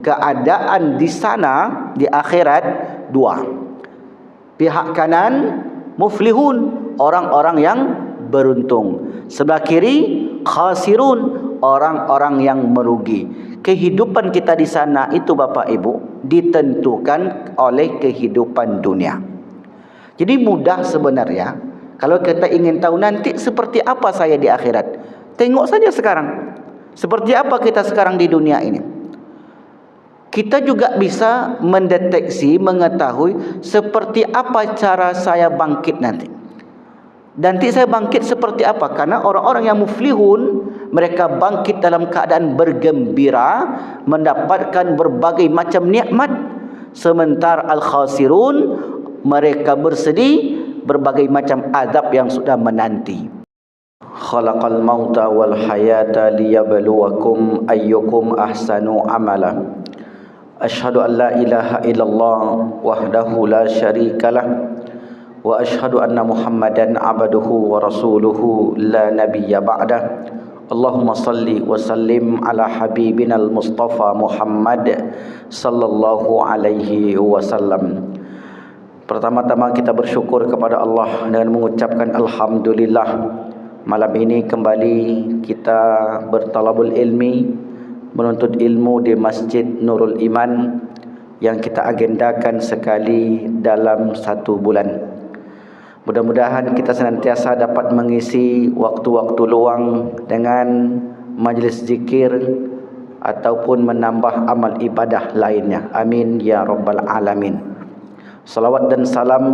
Keadaan di sana di akhirat dua. Pihak kanan muflihun, orang-orang yang beruntung. Sebelah kiri khasirun, orang-orang yang merugi. Kehidupan kita di sana itu Bapak Ibu ditentukan oleh kehidupan dunia. Jadi mudah sebenarnya kalau kita ingin tahu nanti seperti apa saya di akhirat. Tengok saja sekarang. Seperti apa kita sekarang di dunia ini. Kita juga bisa mendeteksi, mengetahui seperti apa cara saya bangkit nanti. Nanti saya bangkit seperti apa? Karena orang-orang yang muflihun, mereka bangkit dalam keadaan bergembira, mendapatkan berbagai macam nikmat. Sementara al-khasirun, mereka bersedih, berbagai macam azab yang sudah menanti. Khalaqal mauta wal hayata liyabluwakum ayyukum ahsanu amala. Asyhadu an la ilaha illallah wahdahu la syarikalah wa asyhadu anna Muhammadan abduhu wa rasuluhu la nabiyya ba'dah. Allahumma salli wa sallim ala habibina al-Mustafa Muhammad sallallahu alaihi wasallam. Pertama-tama kita bersyukur kepada Allah dengan mengucapkan alhamdulillah. Malam ini kembali kita bertalabul ilmi, menuntut ilmu di Masjid Nurul Iman yang kita agendakan sekali dalam 1 bulan. Mudah-mudahan kita senantiasa dapat mengisi waktu-waktu luang dengan majlis zikir ataupun menambah amal ibadah lainnya. Amin ya rabbal alamin. Salawat dan salam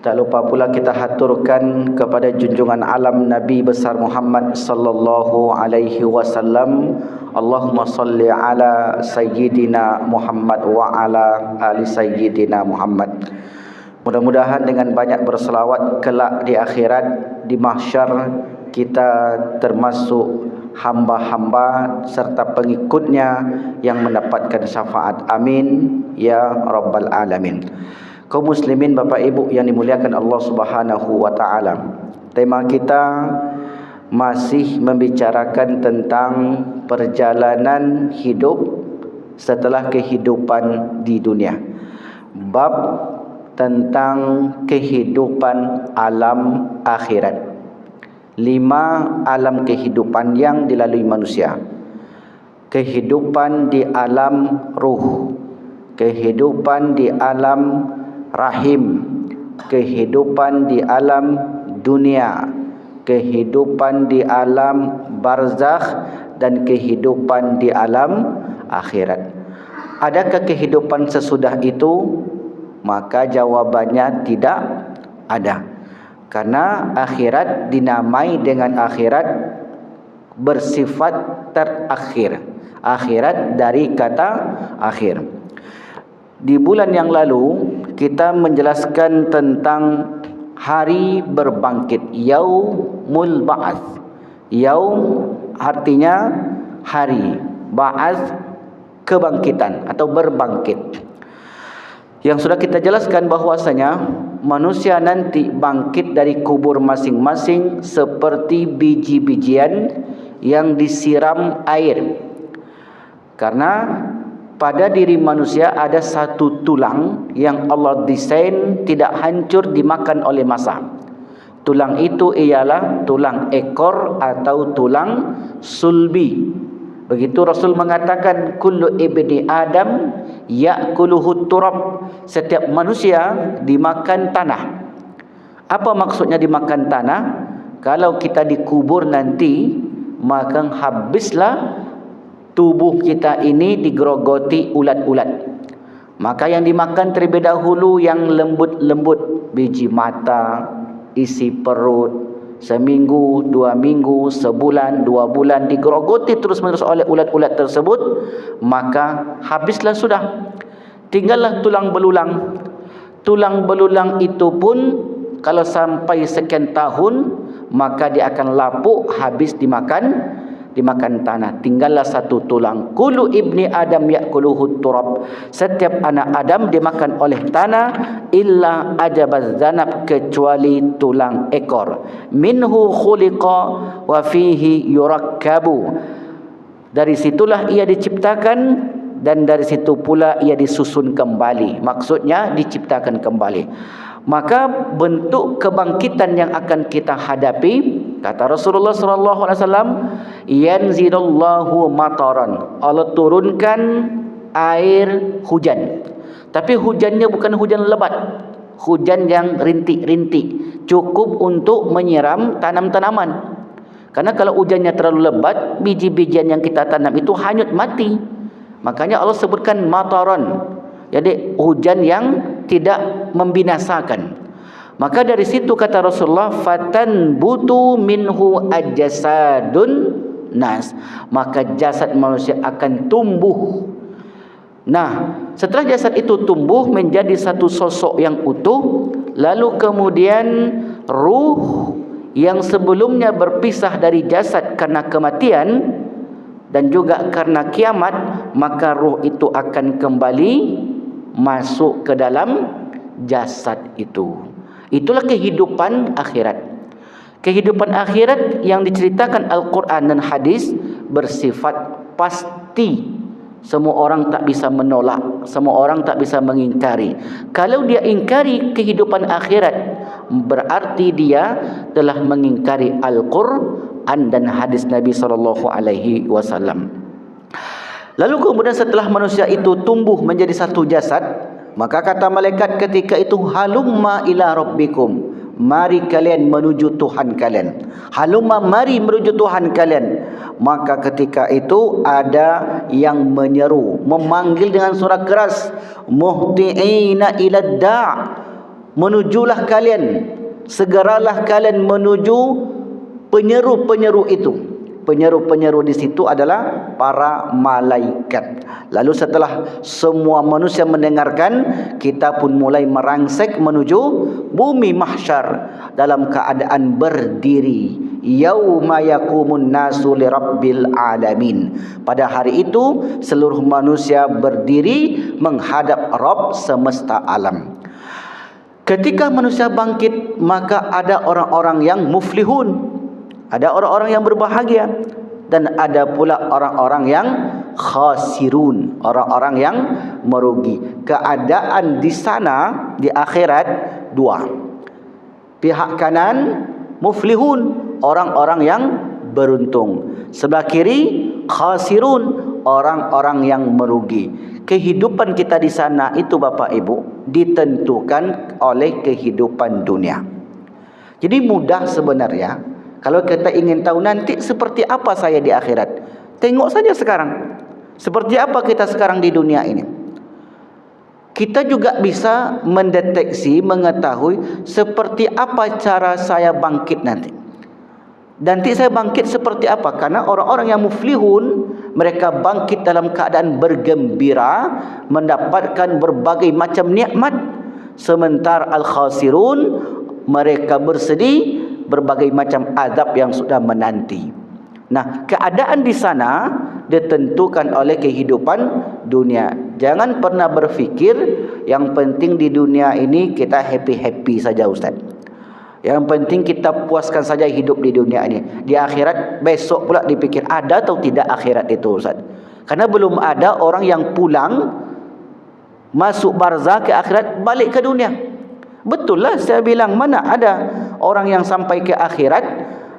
tak lupa pula kita haturkan kepada junjungan alam Nabi besar Muhammad sallallahu alaihi wasallam. Allahumma salli ala sayyidina Muhammad wa ala ali sayyidina Muhammad. Mudah-mudahan dengan banyak berselawat kelak di akhirat, di mahsyar, kita termasuk hamba-hamba serta pengikutnya yang mendapatkan syafaat. Amin ya rabbal alamin. Kaum muslimin Bapak Ibu yang dimuliakan Allah Subhanahu wa taala. Tema kita masih membicarakan tentang perjalanan hidup setelah kehidupan di dunia. Bab tentang kehidupan alam akhirat. 5 alam kehidupan yang dilalui manusia. Kehidupan di alam ruh, kehidupan di alam rahim, kehidupan di alam dunia, kehidupan di alam barzakh, dan kehidupan di alam akhirat. Adakah kehidupan sesudah itu? Maka jawabannya tidak ada. Karena akhirat dinamai dengan akhirat bersifat terakhir. Akhirat dari kata akhir. Di bulan yang lalu kita menjelaskan tentang hari berbangkit, yaumul ba'ats. Yaum artinya hari, ba'ats kebangkitan atau berbangkit. Yang sudah kita jelaskan bahwasanya manusia nanti bangkit dari kubur masing-masing seperti biji-bijian yang disiram air. Karena pada diri manusia ada satu tulang yang Allah desain tidak hancur dimakan oleh masa. Tulang itu ialah tulang ekor atau tulang sulbi. Begitu Rasul mengatakan kullu ibni Adam ya'kuluhu turab. Setiap manusia dimakan tanah. Apa maksudnya dimakan tanah? Kalau kita dikubur nanti, maka habislah tubuh kita ini digerogoti ulat-ulat. Maka yang dimakan terlebih dahulu yang lembut-lembut, biji mata, isi perut. Seminggu, 2 minggu, sebulan, 2 bulan digerogoti terus-menerus oleh ulat-ulat tersebut, maka habislah sudah. Tinggallah tulang belulang. Tulang belulang itu pun kalau sampai sekian tahun, maka dia akan lapuk, habis dimakan tanah. Tinggallah satu tulang. Kullu ibni Adam ya'kuluhu turab. Setiap anak Adam dimakan oleh tanah, illa ajabaz zanab, kecuali tulang ekor. Minhu khuliqa wa fihi yurakkabu. Dari situlah ia diciptakan dan dari situ pula ia disusun kembali. Maksudnya diciptakan kembali. Maka bentuk kebangkitan yang akan kita hadapi, kata Rasulullah sallallahu alaihi wasallam, yanzilullahu mataran. Allah turunkan air hujan. Tapi hujannya bukan hujan lebat, hujan yang rintik-rintik, cukup untuk menyiram tanam-tanaman. Karena kalau hujannya terlalu lebat, biji-bijian yang kita tanam itu hanyut mati. Makanya Allah sebutkan mataran. Jadi hujan yang tidak membinasakan. Maka dari situ kata Rasulullah, fatanbutu minhu ajsadun nas. Maka jasad manusia akan tumbuh. Nah, setelah jasad itu tumbuh menjadi satu sosok yang utuh, lalu kemudian ruh yang sebelumnya berpisah dari jasad karena kematian dan juga karena kiamat, maka ruh itu akan kembali masuk ke dalam jasad itu. Itulah kehidupan akhirat. Kehidupan akhirat yang diceritakan Al-Quran dan hadis bersifat pasti. Semua orang tak bisa menolak, semua orang tak bisa mengingkari. Kalau dia ingkari kehidupan akhirat, berarti dia telah mengingkari Al-Quran dan hadis Nabi SAW. Lalu kemudian setelah manusia itu tumbuh menjadi satu jasad, maka kata malaikat ketika itu, halumma ila rabbikum, mari kalian menuju Tuhan kalian. Halumma, mari menuju Tuhan kalian. Maka ketika itu ada yang menyeru, memanggil dengan suara keras, muhti'ina ila da', menujulah kalian, segeralah kalian menuju penyeru-penyeru itu. Penyeru-penyeru di situ adalah para malaikat. Lalu setelah semua manusia mendengarkan, kita pun mulai merangsek menuju bumi mahsyar dalam keadaan berdiri. Yauma yaqumun nasu lirabbil alamin. Pada hari itu seluruh manusia berdiri menghadap Rabb semesta alam. Ketika manusia bangkit, maka ada orang-orang yang muflihun, ada orang-orang yang berbahagia, dan ada pula orang-orang yang khasirun, orang-orang yang merugi. Keadaan di sana di akhirat dua. Pihak kanan muflihun, orang-orang yang beruntung. Sebelah kiri khasirun, orang-orang yang merugi. Kehidupan kita di sana itu Bapak Ibu ditentukan oleh kehidupan dunia. Jadi mudah sebenarnya kalau kita ingin tahu nanti seperti apa saya di akhirat. Tengok saja sekarang. Seperti apa kita sekarang di dunia ini. Kita juga bisa mendeteksi, mengetahui seperti apa cara saya bangkit nanti. Nanti saya bangkit seperti apa? Karena orang-orang yang muflihun, mereka bangkit dalam keadaan bergembira, mendapatkan berbagai macam nikmat. Sementara al-khasirun, mereka bersedih, berbagai macam azab yang sudah menanti. Nah, keadaan di sana ditentukan oleh kehidupan dunia. Jangan pernah berfikir yang penting di dunia ini kita happy-happy saja Ustaz. Yang penting kita puaskan saja hidup di dunia ini. Di akhirat besok pula dipikir ada atau tidak akhirat itu Ustaz. Karena belum ada orang yang pulang masuk barzah ke akhirat balik ke dunia. Betul lah saya bilang, mana ada orang yang sampai ke akhirat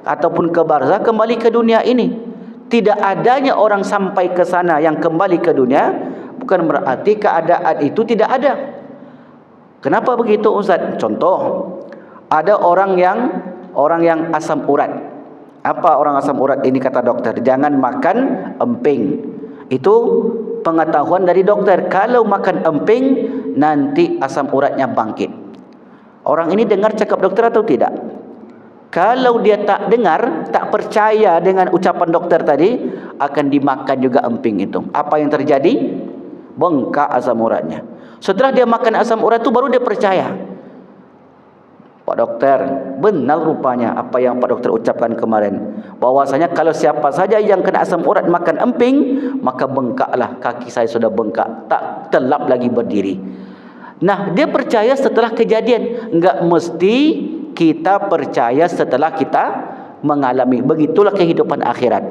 ataupun ke barzah kembali ke dunia ini. Tidak adanya orang sampai ke sana yang kembali ke dunia bukan berarti keadaan itu tidak ada. Kenapa begitu Ustaz? Contoh, ada orang yang asam urat. Apa orang asam urat ini kata dokter? Jangan makan emping. Itu pengetahuan dari dokter. Kalau makan emping nanti asam uratnya bangkit. Orang ini dengar cakap dokter atau tidak? Kalau dia tak dengar, tak percaya dengan ucapan dokter tadi, akan dimakan juga emping itu. Apa yang terjadi? Bengkak asam uratnya. Setelah dia makan asam urat itu baru dia percaya. Pak dokter, benar rupanya apa yang Pak dokter ucapkan kemarin. Bahwasanya kalau siapa saja yang kena asam urat makan emping, maka bengkaklah, kaki saya sudah bengkak, tak telap lagi berdiri. Nah, dia percaya setelah kejadian. Enggak mesti kita percaya setelah kita mengalami. Begitulah kehidupan akhirat.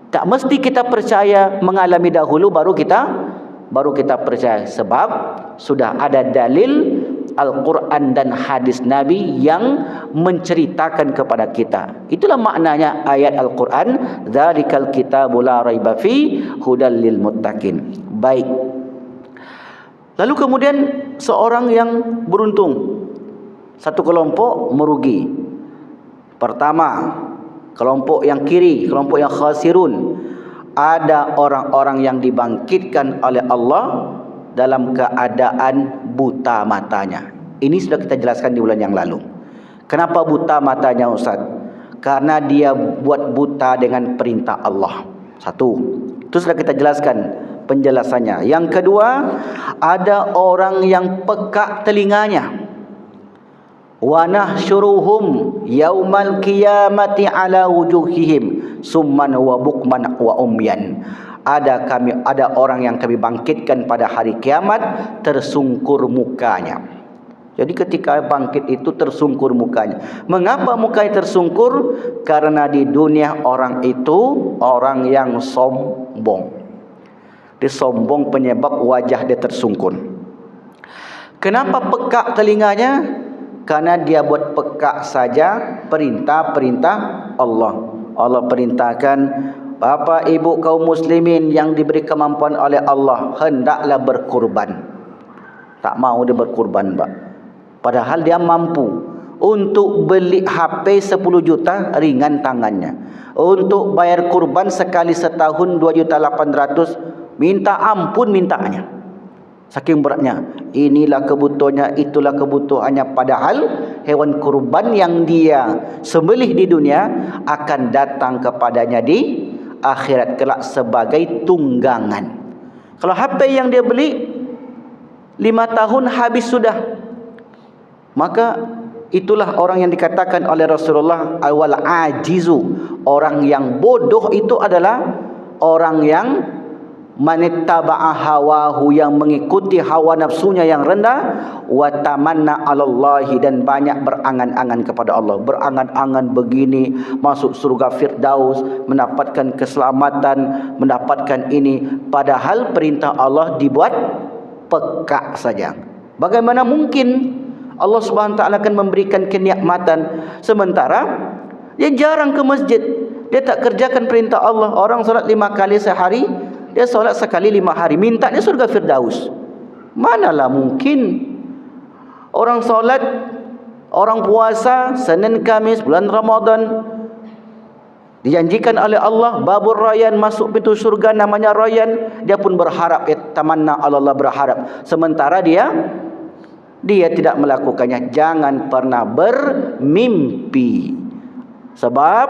Tak mesti kita percaya mengalami dahulu baru kita baru kita percaya, sebab sudah ada dalil Al-Quran dan hadis Nabi yang menceritakan kepada kita. Itulah maknanya ayat Al-Quran, dzalikal kitabu la raiba fi hudal lil muttaqin. Baik. Lalu kemudian seorang yang beruntung, satu kelompok merugi. Pertama, kelompok yang kiri, kelompok yang khasirun. Ada orang-orang yang dibangkitkan oleh Allah dalam keadaan buta matanya. Ini sudah kita jelaskan di bulan yang lalu. Kenapa buta matanya, Ustaz? Karena dia buat buta dengan perintah Allah. Satu, itu sudah kita jelaskan penjelasannya. Yang kedua, ada orang yang pekak telinganya. Wa nahsyuruhum yaumal qiyamati ala wujuhihim summan wa bukman wa umyan. Ada orang yang kami bangkitkan pada hari kiamat tersungkur mukanya. Jadi ketika bangkit itu tersungkur mukanya. Mengapa mukanya tersungkur? Karena di dunia orang itu orang yang sombong. Dia sombong penyebab wajah dia tersungkur. Kenapa pekak telinganya? Karena dia buat pekak saja perintah-perintah Allah. Allah perintahkan, Bapak ibu kaum muslimin yang diberi kemampuan oleh Allah, hendaklah berkurban. Tak mau dia berkurban, Pak. Padahal dia mampu. Untuk beli HP 10 juta ringan tangannya. Untuk bayar kurban sekali setahun 2.800.000, minta ampun mintanya. Saking beratnya. Inilah kebutuhannya, itulah kebutuhannya. Padahal hewan kurban yang dia sembelih di dunia akan datang kepadanya di akhirat kelak sebagai tunggangan. Kalau HP yang dia beli 5 tahun habis sudah, maka itulah orang yang dikatakan oleh Rasulullah awal ajizu. Orang yang bodoh itu adalah orang yang manittaba'a hawahu, yang mengikuti hawa nafsunya yang rendah, wa tamanna 'alallahi, dan banyak berangan-angan kepada Allah. Berangan-angan begini, masuk surga Firdaus, mendapatkan keselamatan, mendapatkan ini, padahal perintah Allah dibuat pekak saja. Bagaimana mungkin Allah Subhanahu wa taala akan memberikan kenikmatan sementara dia jarang ke masjid, dia tak kerjakan perintah Allah. Orang solat 5 kali sehari, dia solat sekali 5 hari, mintanya surga Firdaus. Manalah mungkin orang solat, orang puasa Senin Kamis bulan Ramadan, dijanjikan oleh Allah babur Rayyan, masuk pintu surga namanya Rayyan, dia pun berharap, tamanna Allah, berharap, sementara dia tidak melakukannya. Jangan pernah bermimpi, sebab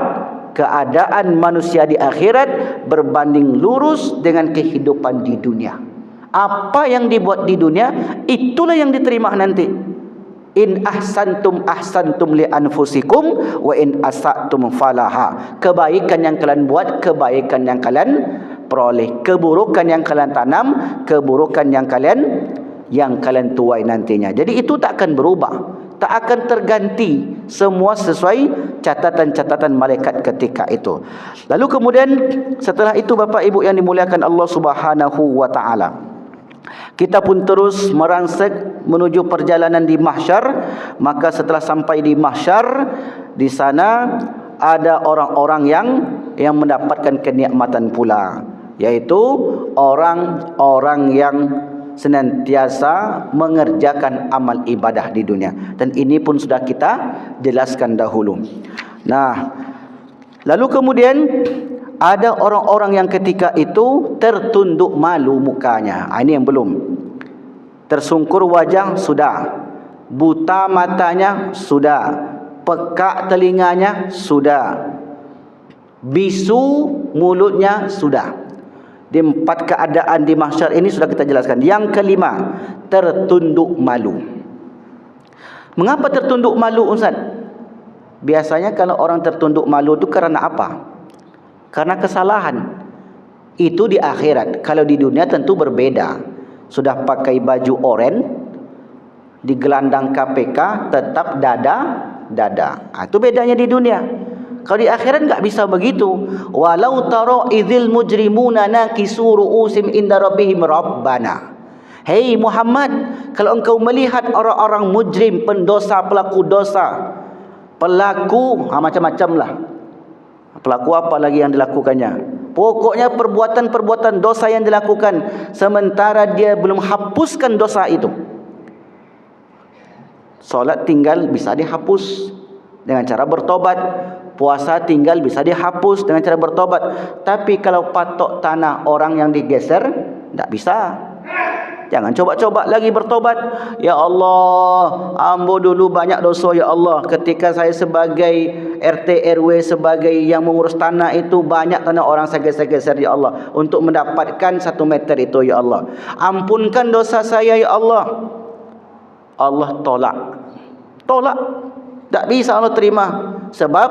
keadaan manusia di akhirat berbanding lurus dengan kehidupan di dunia. Apa yang dibuat di dunia, itulah yang diterima nanti. In ahsantum ahsantum li anfusikum wa in asatum falaha. Kebaikan yang kalian buat, kebaikan yang kalian peroleh. Keburukan yang kalian tanam, keburukan yang kalian tuai nantinya. Jadi itu tak akan berubah, tak akan terganti, semua sesuai catatan-catatan malaikat ketika itu. Lalu kemudian setelah itu, Bapak Ibu yang dimuliakan Allah Subhanahu wa taala, kita pun terus merangsek menuju perjalanan di mahsyar. Maka setelah sampai di mahsyar, di sana ada orang-orang yang mendapatkan kenikmatan pula, yaitu orang-orang yang senantiasa mengerjakan amal ibadah di dunia. Dan ini pun sudah kita jelaskan dahulu. Nah, lalu kemudian ada orang-orang yang ketika itu tertunduk malu mukanya. Ini yang belum. Tersungkur wajah sudah, buta matanya sudah, pekak telinganya sudah, bisu mulutnya sudah. Di 4 keadaan di mahsyar ini sudah kita jelaskan. Yang kelima, tertunduk malu. Mengapa tertunduk malu, Ustaz? Biasanya kalau orang tertunduk malu itu karena apa? Karena kesalahan. Itu di akhirat. Kalau di dunia tentu berbeda. Sudah pakai baju oranye, digelandang KPK, tetap dada. Itu bedanya di dunia. Kalau di akhirat enggak bisa begitu. Walau tara idzil mujrimuna nakisu ru'usim inda rabbihim rabbana. Hei Muhammad, kalau engkau melihat orang-orang mujrim, pendosa, pelaku dosa, pelaku macam-macam lah. Pelaku apa lagi yang dilakukannya? Pokoknya perbuatan-perbuatan dosa yang dilakukan sementara dia belum hapuskan dosa itu. Solat tinggal bisa dihapus dengan cara bertobat. Puasa tinggal bisa dihapus dengan cara bertobat. Tapi kalau patok tanah orang yang digeser, tidak bisa. Jangan coba-coba lagi bertobat. Ya Allah, ambo dulu banyak dosa ya Allah. Ketika saya sebagai RT RW, sebagai yang mengurus tanah itu, banyak tanah orang saya geser-geser ya Allah, untuk mendapatkan 1 meter itu ya Allah. Ampunkan dosa saya ya Allah. Allah tolak. Tak bisa Allah terima. Sebab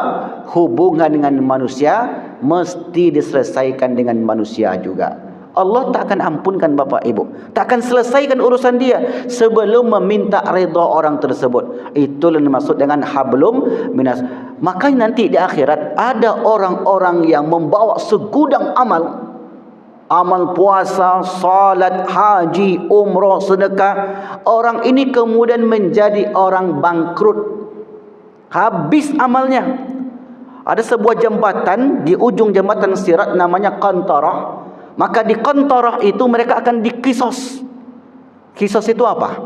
hubungan dengan manusia mesti diselesaikan dengan manusia juga. Allah tak akan ampunkan bapak ibu, tak akan selesaikan urusan dia sebelum meminta redha orang tersebut. Itulah yang dimaksud dengan hablum minas. Maka nanti di akhirat ada orang-orang yang membawa segudang amal, amal puasa, salat, haji, umrah, sedekah. Orang ini kemudian menjadi orang bangkrut, habis amalnya. Ada sebuah jambatan, di ujung jambatan sirat namanya Qantarah. Maka di Qantarah itu mereka akan dikisos. Kisos itu apa?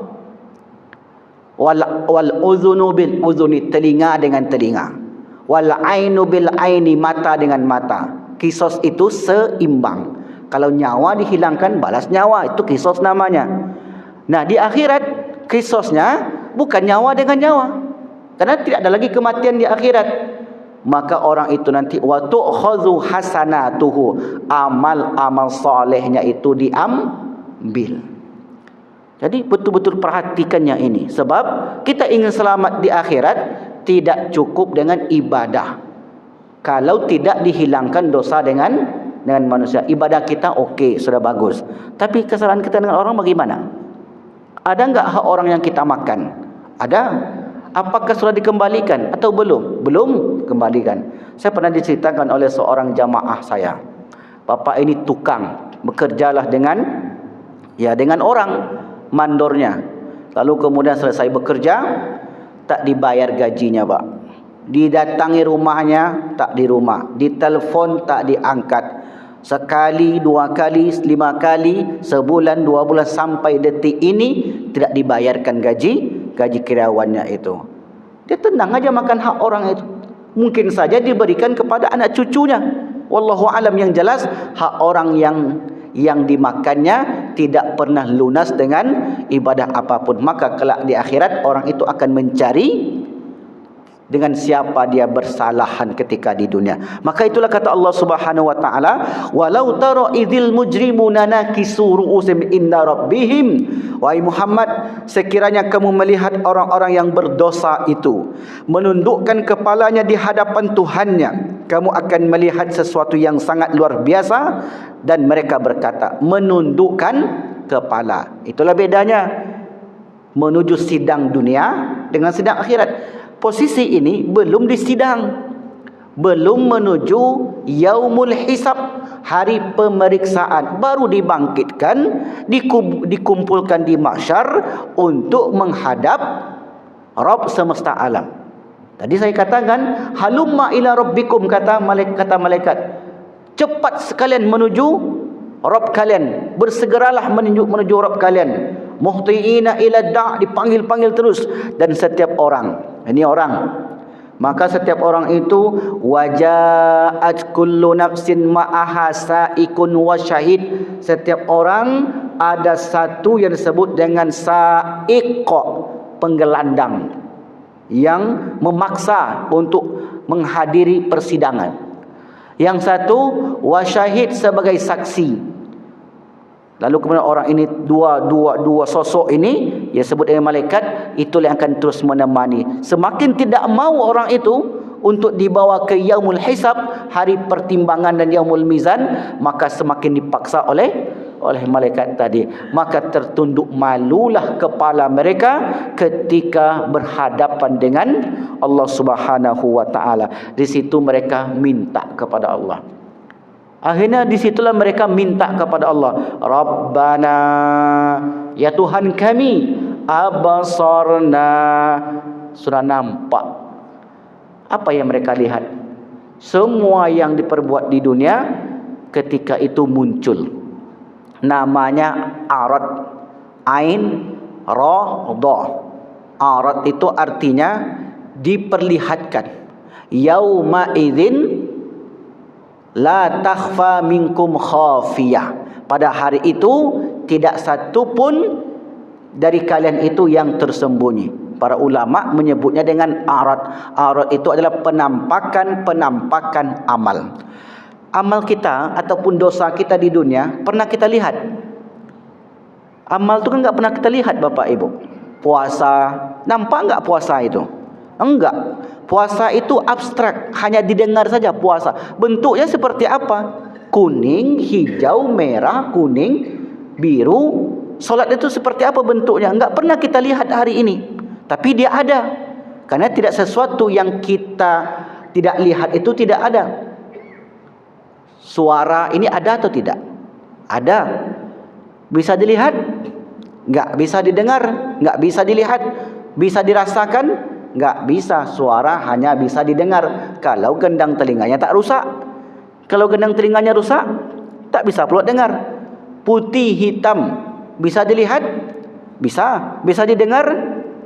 Wal uzunu bil uzuni, telinga dengan telinga. Wal ainu bil aini, mata dengan mata. Kisos itu seimbang. Kalau nyawa dihilangkan, balas nyawa, itu kisos namanya. Nah, di akhirat kisosnya bukan nyawa dengan nyawa, karena tidak ada lagi kematian di akhirat. Maka orang itu nanti wa tu'khadhu hasanatuhu, amal-amal solehnya itu diambil. Jadi betul-betul perhatikannya ini. Sebab kita ingin selamat di akhirat, tidak cukup dengan ibadah kalau tidak dihilangkan dosa dengan manusia. Ibadah kita okey, sudah bagus, tapi kesalahan kita dengan orang bagaimana? Ada enggak hak orang yang kita makan? Ada. Apakah sudah dikembalikan atau belum? Belum kembalikan. Saya pernah diceritakan oleh seorang jamaah saya. Bapak ini tukang, bekerjalah dengan orang mandornya. Lalu kemudian selesai bekerja, tak dibayar gajinya, Pak. Didatangi rumahnya, tak di rumah. Ditelepon, tak diangkat. Sekali, 2 kali, 5 kali, sebulan, 2 bulan, sampai detik ini tidak dibayarkan gaji karyawannya itu. Dia tenang aja makan hak orang itu. Mungkin saja diberikan kepada anak cucunya. Wallahu alam, yang jelas hak orang yang dimakannya tidak pernah lunas dengan ibadah apapun. Maka kelak di akhirat orang itu akan mencari dengan siapa dia bersalahan ketika di dunia. Maka itulah kata Allah Subhanahu wa taala, walau tara idzil mujrimuna nakisu ru'usim inda rabbihim. Wahai Muhammad, sekiranya kamu melihat orang-orang yang berdosa itu menundukkan kepalanya di hadapan Tuhannya, kamu akan melihat sesuatu yang sangat luar biasa. Dan mereka berkata, menundukkan kepala. Itulah bedanya menuju sidang dunia dengan sidang akhirat. Posisi ini belum disidang, belum menuju yaumul hisab, hari pemeriksaan, baru dibangkitkan, dikumpulkan di mahsyar untuk menghadap Rabb semesta alam. Tadi saya katakan, halumma ila rabbikum, kata malaikat, cepat sekalian menuju Rabb kalian, bersegeralah menuju Rabb kalian. Muhtiina ila da', dipanggil-panggil terus. Dan setiap orang, ini orang, maka setiap orang itu waja'at kullu nafsin ma'aha sa'ikun wa syahid. Setiap orang ada satu yang disebut dengan sa'iq, penggelandang yang memaksa untuk menghadiri persidangan. Yang satu wasyahid, sebagai saksi. Lalu kemudian orang ini, dua sosok ini yang sebut dengan malaikat, itulah yang akan terus menemani. Semakin tidak mau orang itu untuk dibawa ke yaumul hisab, hari pertimbangan dan yaumul mizan, maka semakin dipaksa oleh oleh malaikat tadi. Maka tertunduk malulah kepala mereka ketika berhadapan dengan Allah Subhanahu wa taala. Di situ mereka minta kepada Allah. Akhirnya di situlah mereka minta kepada Allah, Rabbana, ya Tuhan kami, abasarna, sudah nampak. Apa yang mereka lihat? Semua yang diperbuat di dunia ketika itu muncul. Namanya arad, ain, ra, dha. Arad itu artinya diperlihatkan. Yauma idzin la takhfa minkum khafiyah. Pada hari itu tidak satu pun dari kalian itu yang tersembunyi. Para ulama menyebutnya dengan arad. Arad itu adalah penampakan amal. Amal kita ataupun dosa kita di dunia pernah kita lihat. Amal itu kan enggak pernah kita lihat, Bapak Ibu. Puasa, nampak enggak puasa itu? Enggak. Puasa itu abstrak, hanya didengar saja puasa. Bentuknya seperti apa? Kuning, hijau, merah, kuning, biru. Solat itu seperti apa bentuknya? Enggak pernah kita lihat hari ini. Tapi dia ada. Karena tidak sesuatu yang kita tidak lihat itu tidak ada. Suara ini ada atau tidak? Ada. Bisa dilihat? Enggak. Bisa didengar? Enggak. Bisa dilihat? Bisa dirasakan? Enggak bisa. Suara hanya bisa didengar kalau gendang telinganya tak rusak. Kalau gendang telinganya rusak, tak bisa pula dengar. Putih hitam bisa dilihat? Bisa. Bisa didengar?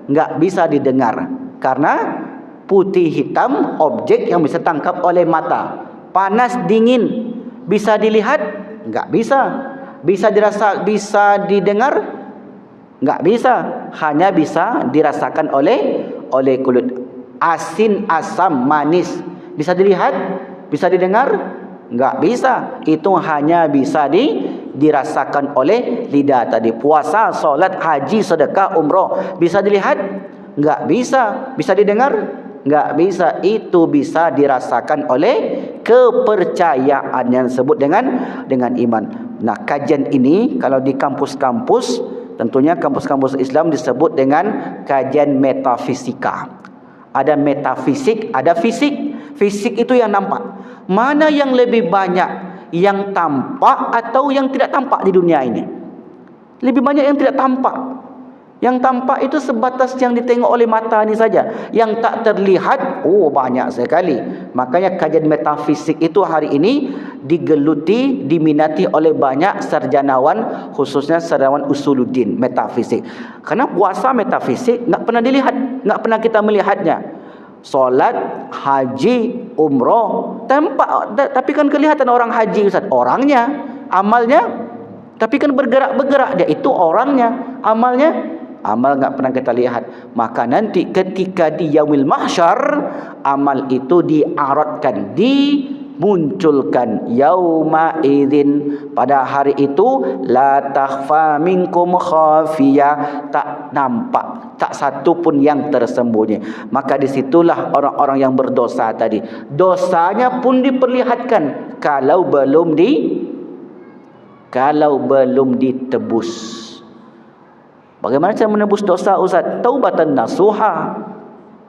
Enggak bisa didengar. Karena putih hitam objek yang bisa tangkap oleh mata. Panas dingin bisa dilihat? Enggak bisa. Bisa dirasa, bisa didengar? Enggak bisa. Hanya bisa dirasakan oleh kulit. Asin, asam, manis bisa dilihat? Bisa didengar? Enggak bisa. Itu hanya bisa dirasakan oleh lidah tadi. Puasa, solat, haji, sedekah, umroh bisa dilihat? Enggak bisa. Bisa didengar? Enggak bisa. Itu bisa dirasakan oleh kepercayaan yang disebut dengan iman. Nah, kajian ini kalau di kampus-kampus, tentunya kampus-kampus Islam disebut dengan kajian metafisika. Ada metafisik, ada fisik. Fisik itu yang nampak. Mana yang lebih banyak, yang tampak atau yang tidak tampak di dunia ini? Lebih banyak yang tidak tampak. Yang tampak itu sebatas yang ditengok oleh mata ini saja. Yang tak terlihat, banyak sekali. Makanya kajian metafisik itu hari ini digeluti, diminati oleh banyak sarjanawan, khususnya sarjanawan usuluddin, metafisik. Karena puasa metafisik enggak pernah dilihat, enggak pernah kita melihatnya. Solat, haji, umroh, tampak, tapi kan kelihatan orang haji, Ustaz. Orangnya, amalnya, tapi kan bergerak-bergerak. Dia itu orangnya, amalnya, amal enggak pernah kita lihat. Maka nanti ketika di yaumil mahsyar, amal itu diaradkan, dimunculkan. Yauma idzin, pada hari itu, la takhfa minkum khafiyah, tak nampak, tak satu pun yang tersembunyi. Maka disitulah orang-orang yang berdosa tadi, dosanya pun diperlihatkan kalau belum ditebus. Bagaimana cara menebus dosa, Ustaz? Taubatan nasuha,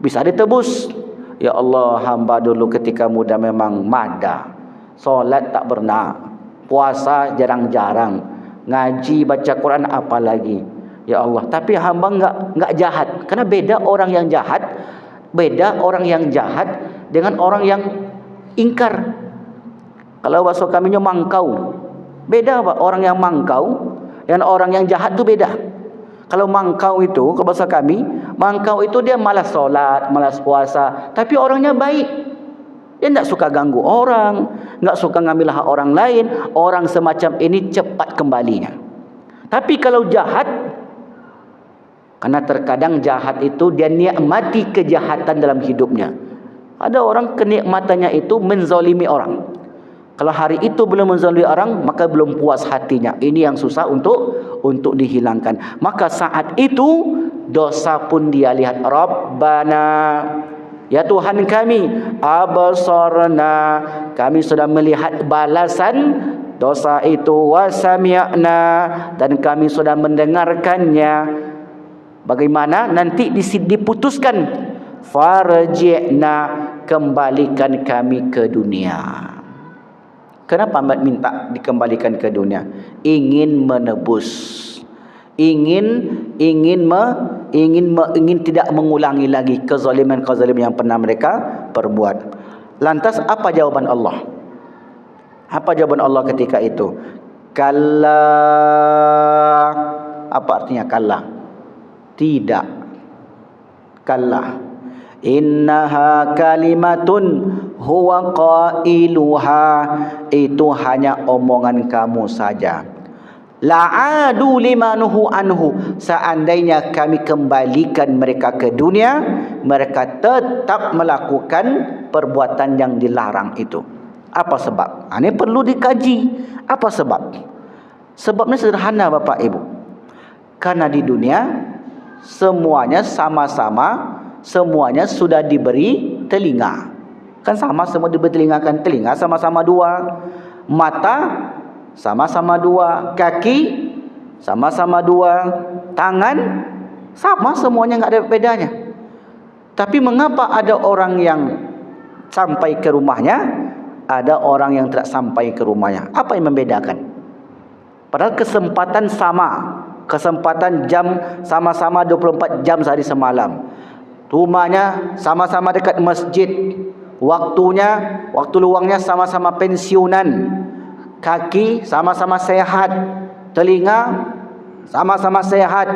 bisa ditebus. Ya Allah, hamba dulu ketika muda memang mada, solat tak pernah, puasa jarang-jarang, ngaji baca Quran apalagi. Ya Allah, tapi hamba enggak jahat. Karena beda orang yang jahat, dengan orang yang ingkar. Kalau bahasa kaminya mangkau, beda Pak. Orang yang mangkau dan orang yang jahat itu beda. Kalau mangkau itu, ke bahasa kami, mangkau itu dia malas solat, malas puasa, tapi orangnya baik. Dia tidak suka ganggu orang, tidak suka ngambil hak orang lain. Orang semacam ini cepat kembalinya. Tapi kalau jahat, karena terkadang jahat itu dia nikmati kejahatan dalam hidupnya. Ada orang kenikmatannya itu menzalimi orang. Kalau hari itu belum menzalimi orang, maka belum puas hatinya. Ini yang susah untuk dihilangkan. Maka saat itu dosa pun dia lihat. Rabbana, ya Tuhan kami, abasarna, kami sudah melihat balasan dosa itu, wa sami'na, dan kami sudah mendengarkannya. Bagaimana nanti diputuskan, farji'na, kembalikan kami ke dunia. Kenapa minta dikembalikan ke dunia? Ingin menebus, ingin tidak mengulangi lagi kezaliman-kezaliman yang pernah mereka perbuat. Lantas apa jawaban Allah? Apa jawaban Allah ketika itu? Kalla. Apa artinya kalla? Tidak. Kalla. Innaha kalimatun huwa qailuha. Itu hanya omongan kamu saja. La'adu limanuhu anhu. Seandainya kami kembalikan mereka ke dunia, mereka tetap melakukan perbuatan yang dilarang itu. Apa sebab? Ini perlu dikaji. Apa sebab? Sebabnya sederhana Bapak Ibu. Karena di dunia semuanya sama-sama, semuanya sudah diberi telinga. Kan sama semua diberi telinga kan? Telinga sama-sama dua, mata sama-sama dua, kaki sama-sama dua, tangan sama semuanya, enggak ada bedanya. Tapi mengapa ada orang yang sampai ke rumahnya, ada orang yang tidak sampai ke rumahnya? Apa yang membedakan? Padahal kesempatan sama, kesempatan jam sama-sama 24 jam sehari semalam. Rumahnya sama-sama dekat masjid. Waktu luangnya sama-sama pensiunan. Kaki sama-sama sehat. Telinga sama-sama sehat.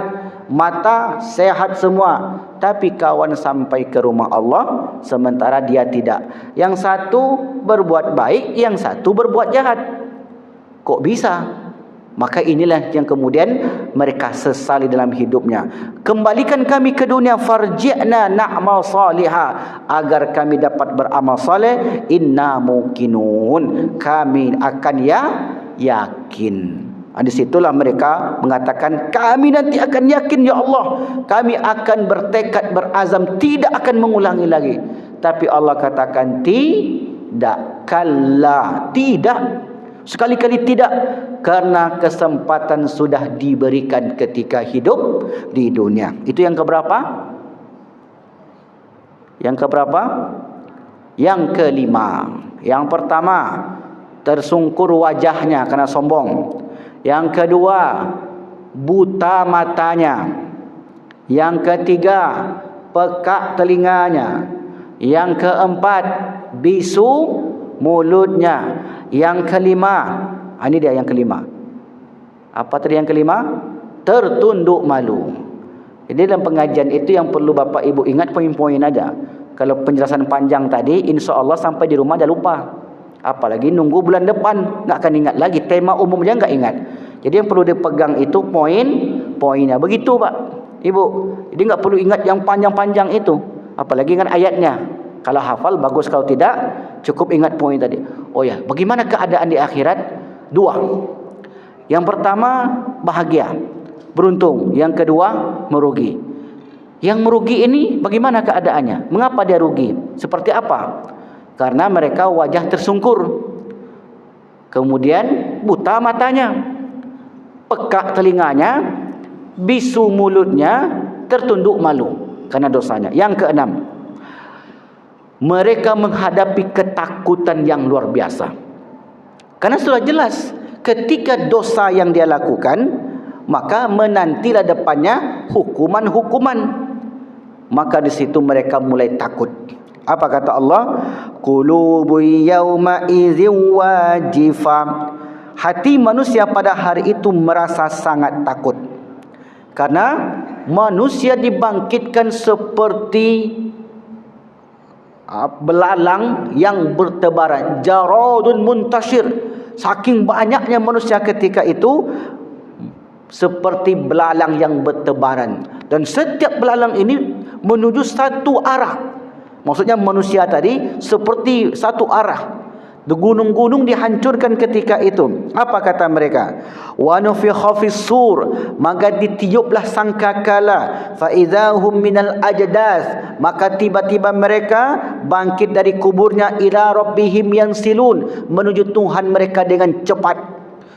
Mata sehat semua. Tapi kawan sampai ke rumah Allah, sementara dia tidak. Yang satu berbuat baik, yang satu berbuat jahat. Kok bisa? Maka inilah yang kemudian mereka sesali dalam hidupnya. Kembalikan kami ke dunia, farji'na na'mal salihah, agar kami dapat beramal saleh. Inna muqinun, kami akan yakin. Di situlah mereka mengatakan, kami nanti akan yakin ya Allah, kami akan bertekad, berazam, tidak akan mengulangi lagi. Tapi Allah katakan tidak, kalla, tidak, sekali-kali tidak. Karena kesempatan sudah diberikan ketika hidup di dunia. Itu yang keberapa? Yang keberapa? Yang kelima. Yang pertama, tersungkur wajahnya karena sombong. Yang kedua, buta matanya. Yang ketiga, pekak telinganya. Yang keempat, bisu mulutnya. Yang kelima, ini dia yang kelima. Apa tadi yang kelima? Tertunduk malu. Jadi dalam pengajian itu yang perlu Bapak Ibu ingat poin-poin aja. Kalau penjelasan panjang tadi, insya Allah sampai di rumah dah lupa. Apalagi nunggu bulan depan, nggak akan ingat lagi. Tema umumnya nggak ingat. Jadi yang perlu dipegang itu poin-poinnya. Begitu Pak Ibu. Jadi nggak perlu ingat yang panjang-panjang itu. Apalagi ingat ayatnya. Kalau hafal bagus, kalau tidak cukup ingat poin tadi. Oh ya, bagaimana keadaan di akhirat? Dua. Yang pertama bahagia, beruntung. Yang kedua merugi. Yang merugi ini bagaimana keadaannya? Mengapa dia rugi? Seperti apa? Karena mereka wajah tersungkur, kemudian buta matanya, pekak telinganya, bisu mulutnya, tertunduk malu karena dosanya. Yang keenam, mereka menghadapi ketakutan yang luar biasa. Karena sudah jelas ketika dosa yang dia lakukan, maka menantilah depannya hukuman-hukuman. Maka di situ mereka mulai takut. Apa kata Allah? Qulubu yawma idzin wajifa. Hati manusia pada hari itu merasa sangat takut. Karena manusia dibangkitkan seperti belalang yang bertebaran, jaradun muntashir. Saking banyaknya manusia ketika itu, seperti belalang yang bertebaran. Dan setiap belalang ini menuju satu arah. Maksudnya manusia tadi seperti satu arah. Gunung-gunung dihancurkan ketika itu. Apa kata mereka? Wa nufikha fis sur, maka ditiuplah sangkakala, fa idzahum minal ajdath, maka tiba-tiba mereka bangkit dari kuburnya, ila rabbihim yansilun, menuju Tuhan mereka dengan cepat.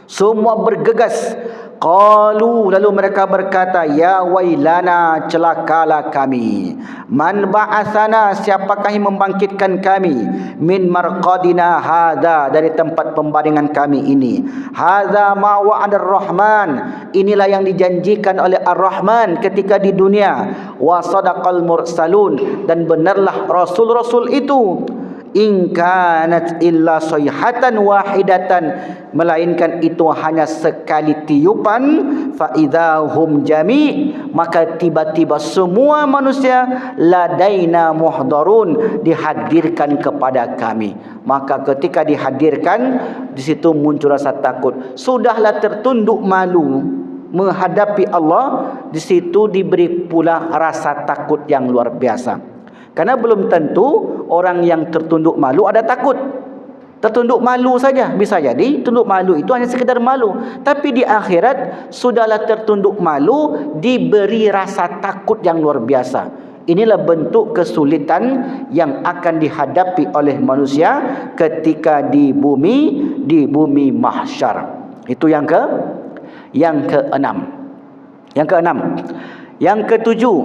Semua bergegas. Qalu, lalu mereka berkata, ya wailana, celakalah kami. Man ba'athana, siapakah yang membangkitkan kami? Min marqadina hadha, dari tempat pembaringan kami ini. Hadha ma wa'adar rahman, inilah yang dijanjikan oleh Ar-Rahman ketika di dunia. Wa sadaqal mursalun, dan benarlah rasul-rasul itu. In kanat illa sayhatan wahidatan, melainkan itu hanya sekali tiupan. Fa idzahum jami', maka tiba-tiba semua manusia ladaina muhdarun, dihadirkan kepada kami. Maka ketika dihadirkan, di situ muncul rasa takut. Sudahlah tertunduk malu menghadapi Allah, di situ diberi pula rasa takut yang luar biasa. Karena belum tentu orang yang tertunduk malu ada takut. Tertunduk malu saja, bisa jadi tunduk malu itu hanya sekedar malu, tapi di akhirat sudahlah tertunduk malu, diberi rasa takut yang luar biasa. Inilah bentuk kesulitan yang akan dihadapi oleh manusia ketika di bumi mahsyar. Itu yang keenam. Yang ketujuh,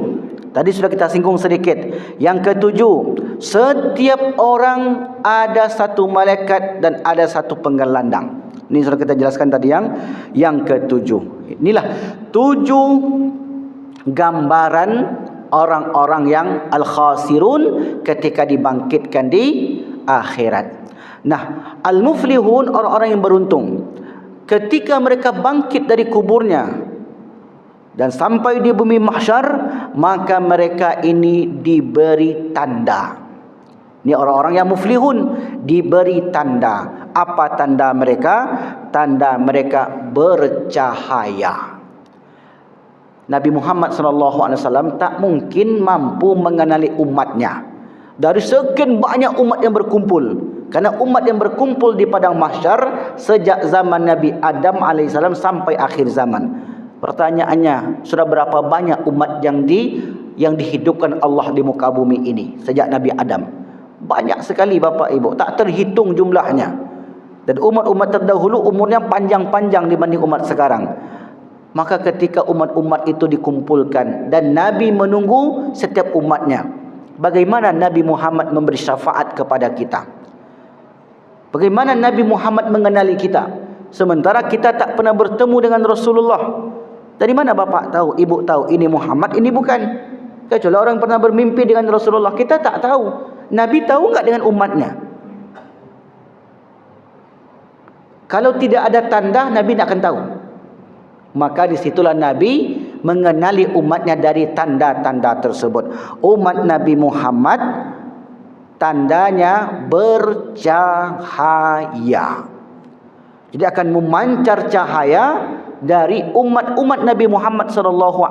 tadi sudah kita singgung sedikit. Yang ketujuh, setiap orang ada satu malaikat dan ada satu penggelandang. Ini sudah kita jelaskan tadi yang ketujuh. Inilah 7 gambaran orang-orang yang al-khasirun ketika dibangkitkan di akhirat. Nah, al-muflihun, orang-orang yang beruntung. Ketika mereka bangkit dari kuburnya dan sampai di bumi mahsyar, maka mereka ini diberi tanda. Ini orang-orang yang muflihun, diberi tanda. Apa tanda mereka? Tanda mereka bercahaya. Nabi Muhammad SAW tak mungkin mampu mengenali umatnya dari sekian banyak umat yang berkumpul. Karena umat yang berkumpul di padang mahsyar sejak zaman Nabi Adam AS sampai akhir zaman. Pertanyaannya, sudah berapa banyak umat yang dihidupkan Allah di muka bumi ini sejak Nabi Adam? Banyak sekali Bapak Ibu, tak terhitung jumlahnya. Dan umat-umat terdahulu umurnya panjang-panjang dibanding umat sekarang. Maka ketika umat-umat itu dikumpulkan dan Nabi menunggu setiap umatnya, bagaimana Nabi Muhammad memberi syafaat kepada kita? Bagaimana Nabi Muhammad mengenali kita, sementara kita tak pernah bertemu dengan Rasulullah? Dari mana Bapak tahu, Ibu tahu ini Muhammad, ini bukan? Kecuali orang pernah bermimpi dengan Rasulullah. Kita tak tahu. Nabi tahu enggak dengan umatnya? Kalau tidak ada tanda, Nabi tidak akan tahu. Maka disitulah Nabi mengenali umatnya dari tanda-tanda tersebut. Umat Nabi Muhammad tandanya bercahaya. Jadi akan memancar cahaya dari umat-umat Nabi Muhammad SAW.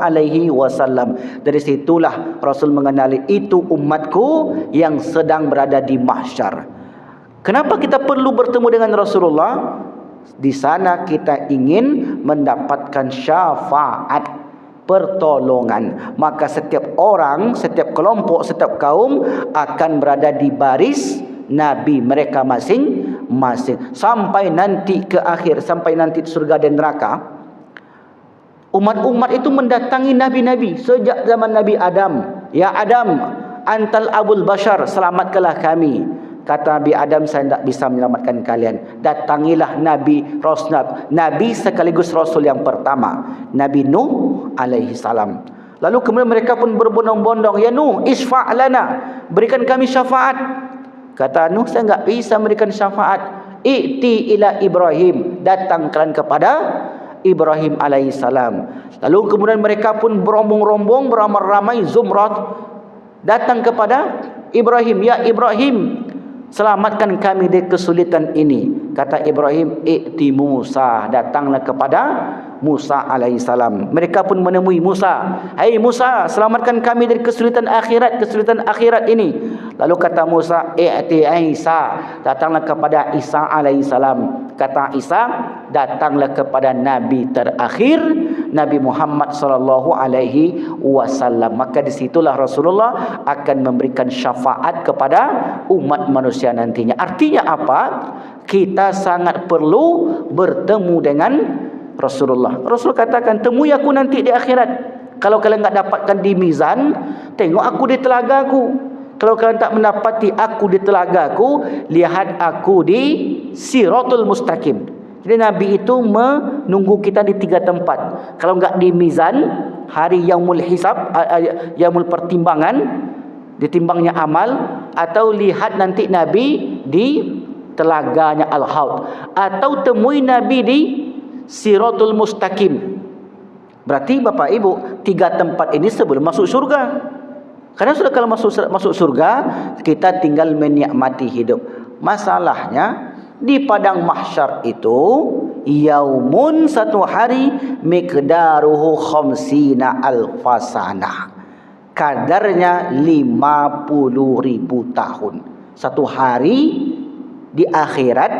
Dari situlah Rasul mengenali itu umatku yang sedang berada di mahsyar. Kenapa kita perlu bertemu dengan Rasulullah? Di sana kita ingin mendapatkan syafaat, pertolongan. Maka setiap orang, setiap kelompok, setiap kaum akan berada di baris Nabi mereka masing-masing. Sampai nanti ke akhir, sampai nanti surga dan neraka, umat-umat itu mendatangi Nabi-Nabi sejak zaman Nabi Adam. Ya Adam, antal abul bashar, selamatkanlah kami. Kata Nabi Adam, saya tidak bisa menyelamatkan kalian. Datangilah Nabi sekaligus Rasul yang pertama, Nabi Nuh alaihi salam. Lalu kemudian mereka pun berbondong-bondong, ya Nuh, isfa' lana, berikan kami syafaat. Kata Nuh, saya tidak bisa memberikan syafaat. I'ti ila Ibrahim, datang kalian kepada Ibrahim alaihi salam. Lalu kemudian mereka pun berombong-rombong, beramai-ramai, zumrat, datang kepada Ibrahim. Ya Ibrahim, selamatkan kami dari kesulitan ini. Kata Ibrahim, i'ti Musa, datanglah kepada Musa alaihissalam. Mereka pun menemui Musa. Hai Musa, selamatkan kami dari kesulitan akhirat ini. Lalu kata Musa, i'ti Isa, datanglah kepada Isa alaihissalam. Kata Isa, datanglah kepada Nabi terakhir, Nabi Muhammad sallallahu alaihi wasallam. Maka disitulah Rasulullah akan memberikan syafaat kepada umat manusia nantinya. Artinya apa? Kita sangat perlu bertemu dengan Rasulullah. Rasul katakan, temui aku nanti di akhirat. Kalau kalian tak dapatkan di mizan, tengok aku di telagaku. Kalau kalian tak mendapati aku di telagaku, lihat aku di Siratul Mustaqim. Jadi Nabi itu menunggu kita di 3 tempat. Kalau enggak di mizan, hari yaumul hisab, yaumul pertimbangan, ditimbangnya amal, atau lihat nanti Nabi di telaganya Al-Haud, atau temui Nabi di Siratul Mustaqim. Berarti Bapak Ibu, 3 tempat ini sebelum masuk surga. Karena sudah kalau masuk surga, kita tinggal menikmati hidup. Masalahnya di padang mahsyar itu, yaumun, satu hari, miqdaruhu khamsina alfasana, kadarnya 50.000 tahun. Satu hari di akhirat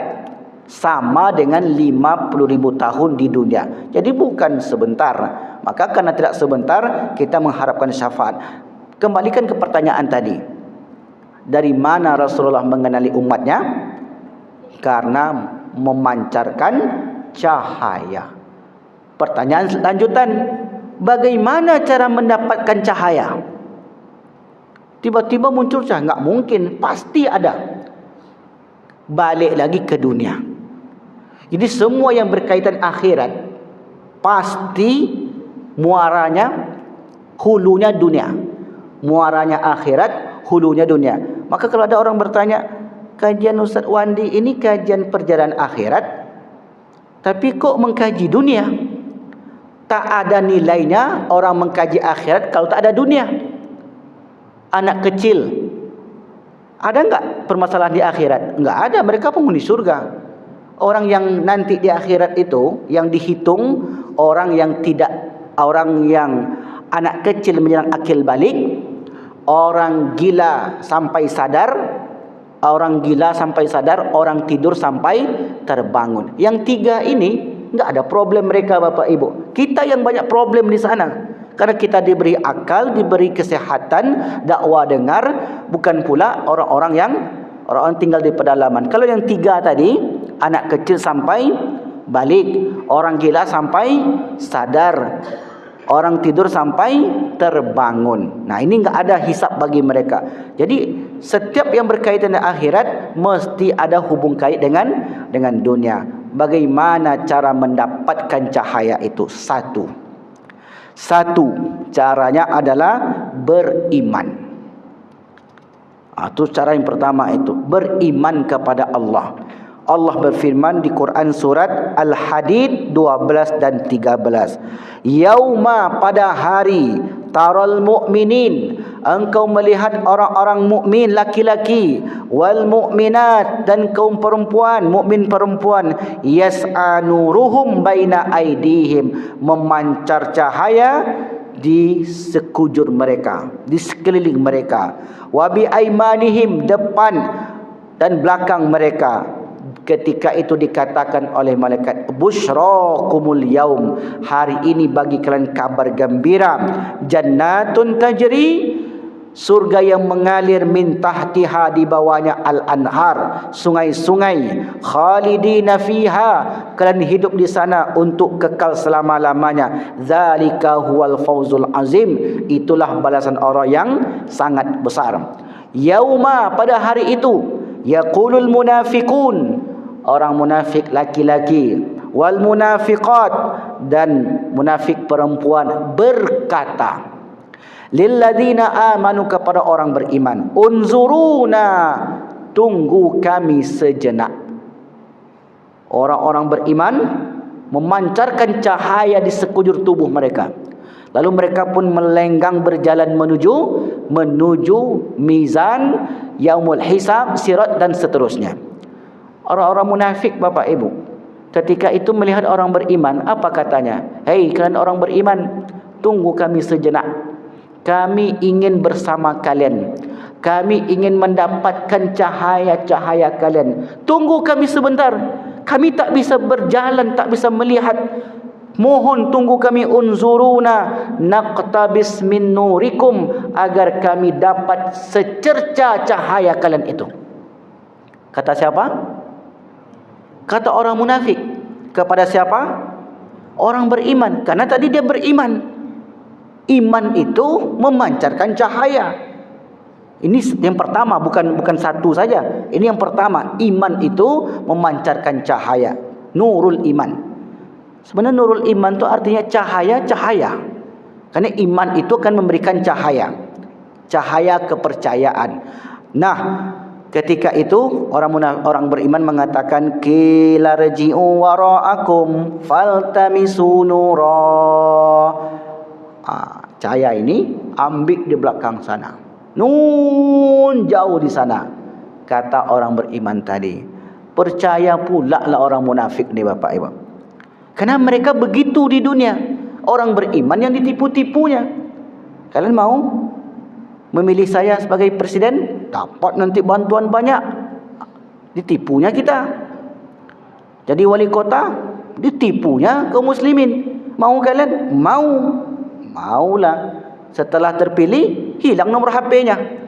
sama dengan 50.000 tahun di dunia. Jadi bukan sebentar. Maka karena tidak sebentar, kita mengharapkan syafaat. Kembalikan ke pertanyaan tadi. Dari mana Rasulullah mengenali umatnya? Karena memancarkan cahaya. Pertanyaan lanjutan, bagaimana cara mendapatkan cahaya? Tiba-tiba muncul cahaya? Enggak mungkin, pasti ada. Balik lagi ke dunia. Jadi semua yang berkaitan akhirat pasti muaranya, hulunya dunia. Muaranya akhirat, hulunya dunia. Maka kalau ada orang bertanya, kajian Ustaz Wandi ini kajian perjalanan akhirat, tapi kok mengkaji dunia? Tak ada nilainya orang mengkaji akhirat kalau tak ada dunia. Anak kecil, ada enggak permasalahan di akhirat? Enggak ada, mereka penghuni surga. Orang yang nanti di akhirat itu, yang dihitung, orang yang anak kecil menjelang akil balik, orang gila sampai sadar, orang tidur sampai terbangun. Yang 3 ini enggak ada problem mereka Bapak Ibu. Kita yang banyak problem di sana. Karena kita diberi akal, diberi kesehatan, dakwah dengar, bukan pula orang-orang tinggal di pedalaman. Kalau yang 3 tadi, anak kecil sampai balik, orang gila sampai sadar, orang tidur sampai terbangun. Nah, ini enggak ada hisab bagi mereka. Jadi setiap yang berkaitan dengan akhirat mesti ada hubung kait dengan dunia. Bagaimana cara mendapatkan cahaya itu? Satu caranya adalah beriman. Itu cara yang pertama, itu beriman kepada Allah. Allah berfirman di Quran surat Al-Hadid 12 dan 13. Yauma, pada hari, taral mu'minin, engkau melihat orang-orang mukmin laki-laki, wal mu'minat, dan kaum perempuan, mukmin perempuan, yas'a nuruhum baina aidihim, memancar cahaya di sekujur mereka, di sekeliling mereka, wa bi aimanihim, depan dan belakang mereka. Ketika itu dikatakan oleh malaikat, busyrakumul yaum, hari ini bagi kalian kabar gembira, jannatun tajri, surga yang mengalir, min tahtiha, di bawahnya al-anhar, sungai-sungai, khalidina fiha, kalian hidup di sana untuk kekal selama-lamanya. Zalika huwal fawzul azim, itulah balasan orang yang sangat besar. Yauma, pada hari itu, yaqulul munafiqun, orang munafik laki-laki, wal munafiqat, dan munafik perempuan berkata, lilladzina amanu, kepada orang beriman, unzuruna, tunggu kami sejenak. Orang-orang beriman memancarkan cahaya di sekujur tubuh mereka. Lalu mereka pun melenggang berjalan menuju mizan, yaumul hisab, sirat, dan seterusnya. Orang-orang munafik Bapak Ibu, ketika itu melihat orang beriman, apa katanya? Hei kalian orang beriman, tunggu kami sejenak. Kami ingin bersama kalian. Kami ingin mendapatkan cahaya-cahaya kalian. Tunggu kami sebentar. Kami tak bisa berjalan, tak bisa melihat. Mohon tunggu kami, unzuruna naqtabis min nurikum, agar kami dapat secerca cahaya kalian itu. Kata siapa? Kata orang munafik. Kepada siapa? Orang beriman. Karena tadi dia beriman. Iman itu memancarkan cahaya. Ini yang pertama, bukan satu saja. Ini yang pertama, iman itu memancarkan cahaya. Nurul iman. Sebenarnya nurul iman itu artinya cahaya-cahaya. Karena iman itu akan memberikan cahaya. Cahaya kepercayaan. Nah, ketika itu orang beriman mengatakan, qila rji'u wara'akum faltamisu nura. Cahaya ini ambil di belakang sana. Nun jauh di sana. Kata orang beriman tadi. Percaya pula lah orang munafik ni Bapak Ibu. Karena mereka begitu di dunia. Orang beriman yang ditipu-tipunya. Kalian mau memilih saya sebagai presiden? Dapat nanti bantuan banyak. Ditipunya kita. Jadi wali kota? Ditipunya kaum muslimin. Mau kalian? Mau. Maulah. Setelah terpilih, hilang nomor HP-nya.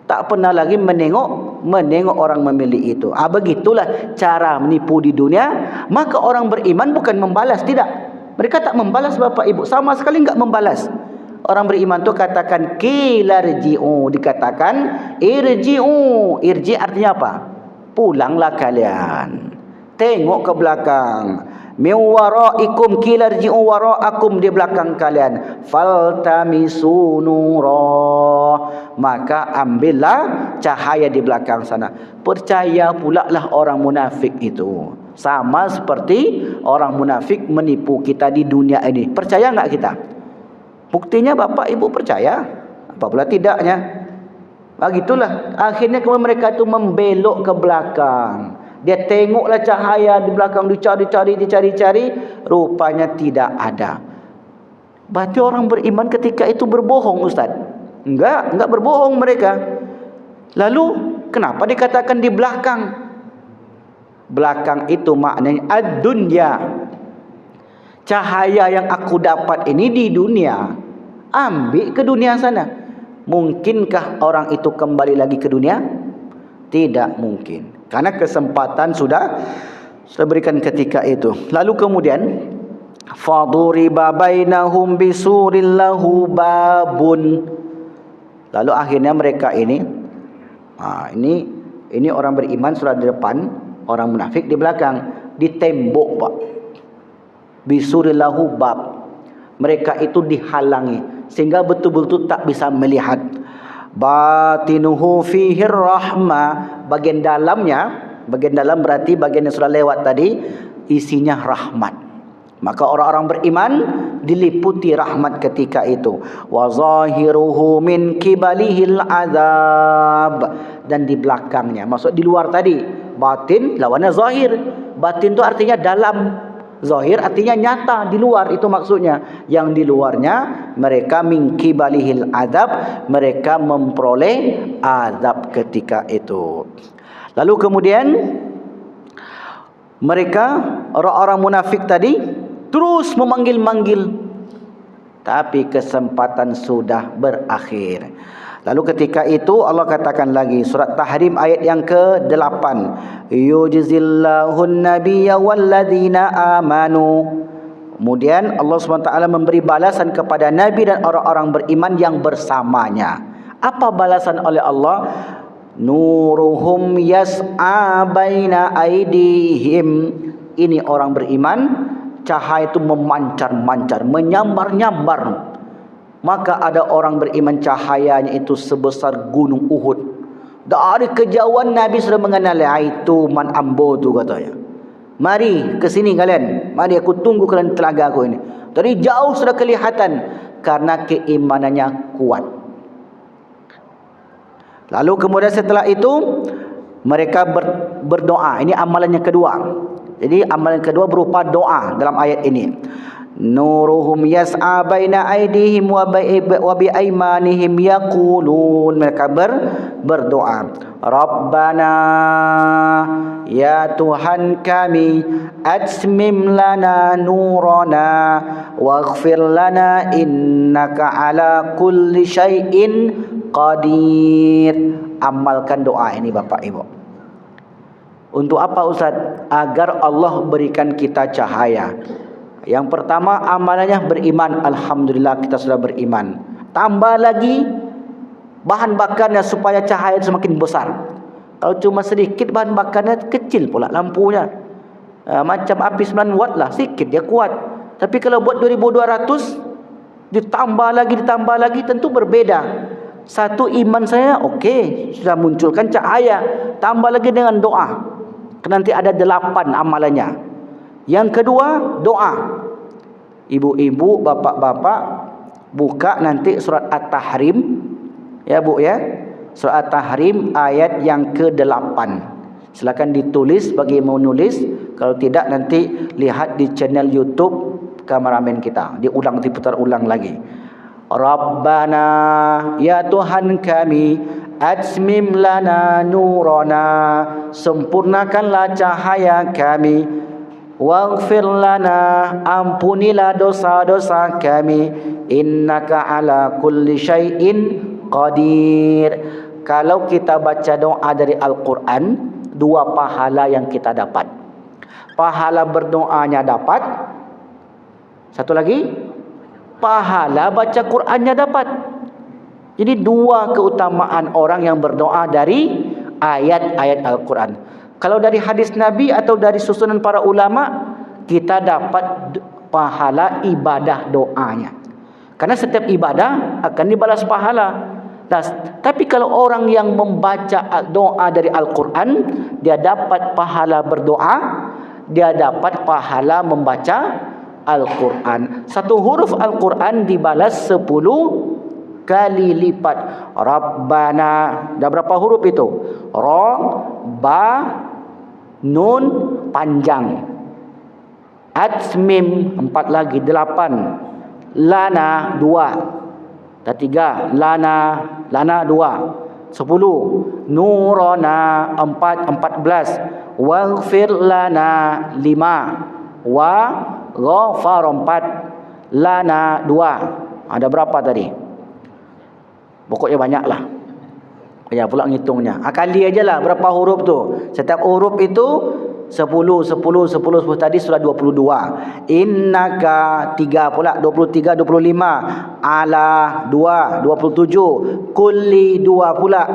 Tak pernah lagi menengok orang memilih itu. Begitulah cara menipu di dunia. Maka orang beriman bukan membalas, tidak. Mereka tak membalas Bapak Ibu, sama sekali enggak membalas. Orang beriman tu katakan qila rji'u, dikatakan irji'u. Irji artinya apa? Pulanglah kalian. Tengok ke belakang. Min waraikum qila rji'u waraakum, di belakang kalian. Faltamisu nura, maka ambillah cahaya di belakang sana. Percaya pula lah orang munafik itu. Sama seperti orang munafik menipu kita di dunia ini. Percaya enggak kita? Buktinya Bapak Ibu percaya, apa pula tidaknya. Begitulah akhirnya kemudian mereka itu membelok ke belakang. Dia tengoklah cahaya di belakang, dicari, rupanya tidak ada. Berarti orang beriman ketika itu berbohong, Ustaz? Enggak berbohong mereka. Lalu kenapa dikatakan di belakang? Belakang itu maknanya ad-dunya. Cahaya yang aku dapat ini di dunia, ambil ke dunia sana. Mungkinkah orang itu kembali lagi ke dunia? Tidak mungkin. Karena kesempatan sudah berikan ketika itu. Lalu kemudian faduriba bainahum bisuril lahu babun. Lalu akhirnya mereka ini orang beriman sudah di depan, orang munafik di belakang, ditembok Pak. Bisuril lahu bab. Mereka itu dihalangi sehingga betul-betul tak bisa melihat. Batinuhu fihi rahmah, bagian dalam berarti bagian yang sudah lewat tadi, isinya rahmat. Maka orang-orang beriman diliputi rahmat ketika itu. Wa zahiruhu min kibalihil azab, dan di belakangnya, maksud di luar tadi, batin lawannya zahir. Batin itu artinya dalam, zahir artinya nyata, di luar itu maksudnya. Yang di luarnya mereka min kibalihil azab, mereka memperoleh azab ketika itu. Lalu kemudian mereka orang-orang munafik tadi terus memanggil-manggil, tapi kesempatan sudah berakhir. Lalu ketika itu Allah katakan lagi, surat Tahrim ayat yang ke-8, yujzillahun nabiyya walladzina amanu. Kemudian Allah SWT memberi balasan kepada Nabi dan orang-orang beriman yang bersamanya. Apa balasan oleh Allah? Nuruhum yas'a baina aidihim. Ini orang beriman, cahaya itu memancar-mancar, menyambar-nyambar. Maka ada orang beriman cahayanya itu sebesar gunung Uhud. Dari kejauhan Nabi sudah mengenal, itu man ambo tu katanya. Mari ke sini kalian. Mari aku tunggu kalian telaga aku ini. Dari jauh sudah kelihatan karena keimanannya kuat. Lalu kemudian setelah itu mereka berdoa. Ini amalan yang kedua. Jadi amalan kedua berupa doa dalam ayat ini. Nuruhum yas'a baina aydihim wa bi aymanihim yaqulun, mereka berdoa, Rabbana, ya Tuhan kami, atmim lana nurana waghfir lana innaka ala kulli syai'in qadir. Amalkan doa ini Bapak Ibu. Untuk apa Ustaz? Agar Allah berikan kita cahaya. Yang pertama amalannya beriman. Alhamdulillah kita sudah beriman. Tambah lagi bahan bakarnya supaya cahaya semakin besar. Kalau cuma sedikit bahan bakarnya kecil pula lampunya. Macam api 9 watt lah, sedikit dia kuat. Tapi kalau buat 2200 ditambah lagi tentu berbeda. Satu, iman saya okey, sudah munculkan cahaya. Tambah lagi dengan doa. Nanti ada 8 amalannya. Yang kedua, doa. Ibu-ibu, bapak-bapak, buka nanti surat At-Tahrim. Ya Bu ya. Surat At-Tahrim ayat yang ke-8. Silakan ditulis bagi yang mau nulis. Kalau tidak nanti lihat di channel YouTube kameramen kita. Diputar ulang lagi. Rabbana, ya Tuhan kami, atmim lana nurana, sempurnakanlah cahaya kami, waghfir lana, ampunilah dosa-dosa kami, innaka ala kulli syai'in qadir. Kalau kita baca doa dari Al-Quran, 2 pahala yang kita dapat. Pahala berdoanya dapat. Satu lagi, pahala baca Qurannya dapat. Jadi 2 keutamaan orang yang berdoa dari ayat-ayat Al-Quran. Kalau dari hadis Nabi atau dari susunan para ulama, kita dapat pahala ibadah doanya. Karena setiap ibadah akan dibalas pahala. Tapi kalau orang yang membaca doa dari Al-Quran, dia dapat pahala berdoa, dia dapat pahala membaca Al-Quran. Satu huruf Al-Quran dibalas 10 kali lipat. Rabbana, dah berapa huruf itu? Ra, ba, nun panjang. Atmim 4 lagi, 8. Lana 2. Dah 3. Lana 2. 10. Nurana 14. Waghfir lana 5. Wa ghafar 4. Lana 2. Ada berapa tadi? Pokoknya banyaklah. Banyak pula ngitungnya. Kali aja lah berapa huruf tu. Setiap huruf itu 10 tadi sudah 22. Innaka 3 pula 23 25. Ala 2 27. Kulli 2 pula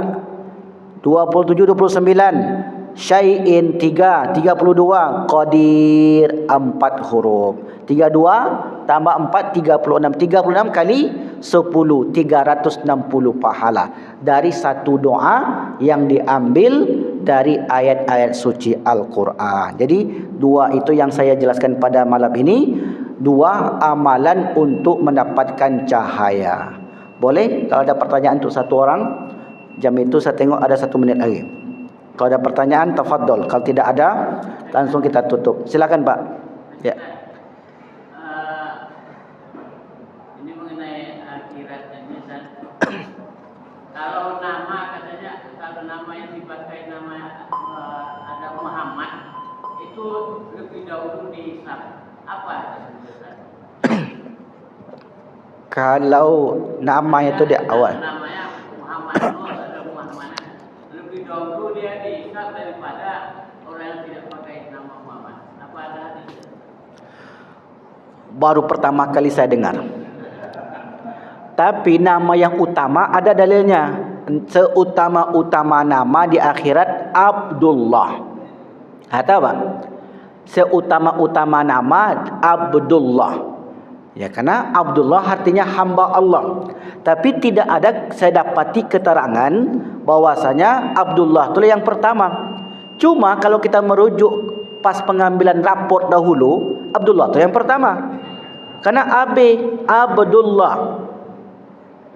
27 29. Syai'in 3 32. Qadir 4 huruf. 32 tambah 4 36. 36 kali 10 360 pahala dari satu doa yang diambil dari ayat-ayat suci Al-Quran. Jadi 2 itu yang saya jelaskan pada malam ini. 2 amalan untuk mendapatkan cahaya. Boleh? Kalau ada pertanyaan untuk satu orang, jam itu saya tengok ada 1 menit lagi. Kalau ada pertanyaan, tafadhol. Kalau tidak ada, langsung kita tutup. Silakan Pak. Ya. Ini mengenai akhirat dan Ustaz. Kalau nama katanya, kalau nama yang dipakai nama ada Muhammad, itu lebih dahulu di Islam. Apa Ustaz? Kalau namanya itu di awal. Namanya Muhammad, ada Muhammad. Lebih dahulu dia di Islam daripada orang yang tidak pakai nama Muhammad. Apa ada hadis? Baru pertama kali saya dengar. Tapi nama yang utama ada dalilnya. Seutama-utama nama di akhirat Abdullah. Tahu Pak? Seutama-utama nama Abdullah. Ya, karena Abdullah artinya hamba Allah. Tapi tidak ada saya dapati keterangan bahwasanya Abdullah itu yang pertama. Cuma kalau kita merujuk pas pengambilan raport dahulu, Abdullah itu yang pertama. Karena Abdullah.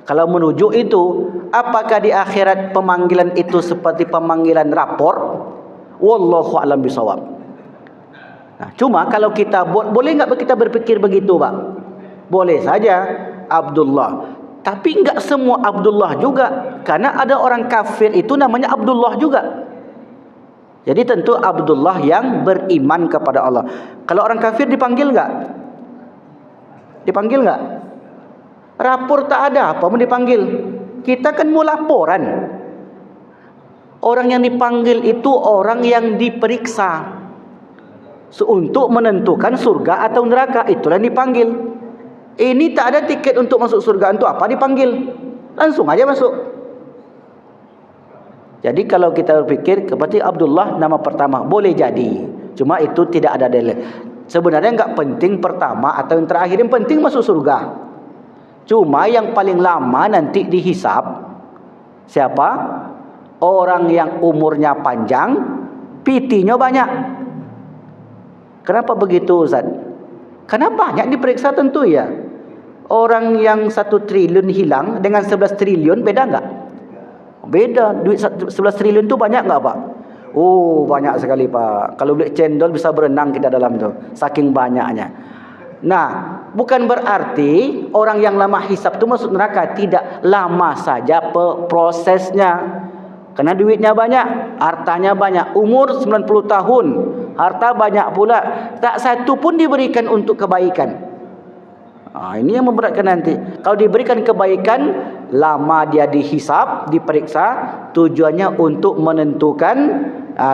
Kalau merujuk itu, apakah di akhirat pemanggilan itu seperti pemanggilan rapor? Wallahu a'lam bishawab. Nah, cuma kalau kita boleh enggak kita berpikir begitu, Pak? Boleh saja Abdullah. Tapi enggak semua Abdullah juga. Karena ada orang kafir itu namanya Abdullah juga. Jadi tentu Abdullah yang beriman kepada Allah. Kalau orang kafir dipanggil enggak? Dipanggil enggak? Rapor tak ada, apa mau dipanggil? Kita kan mau laporan. Orang yang dipanggil itu orang yang diperiksa untuk menentukan surga atau neraka. Itulah yang dipanggil. Ini tak ada tiket untuk masuk surga, untuk apa dipanggil? Langsung aja masuk. Jadi kalau kita berpikir seperti Abdullah nama pertama, boleh jadi. Cuma itu tidak ada dalil. Sebenarnya enggak penting pertama atau yang terakhir, yang penting masuk surga. Cuma yang paling lama nanti dihisab siapa? Orang yang umurnya panjang, PT-nya banyak. Kenapa begitu, Ustaz? Karena banyak diperiksa tentu ya. Orang yang 1 triliun hilang dengan 11 triliun beda enggak? Beda. Duit 11 triliun tu banyak enggak, Pak? Oh, banyak sekali, Pak. Kalau beli cendol bisa berenang kita dalam tu, saking banyaknya. Nah, bukan berarti orang yang lama hisab tu masuk neraka. Tidak, lama saja prosesnya. Karena duitnya banyak, hartanya banyak. Umur 90 tahun, harta banyak pula. Tak satu pun diberikan untuk kebaikan. Ini yang memberatkan nanti. Kalau diberikan kebaikan, lama dia dihisab, diperiksa, tujuannya untuk menentukan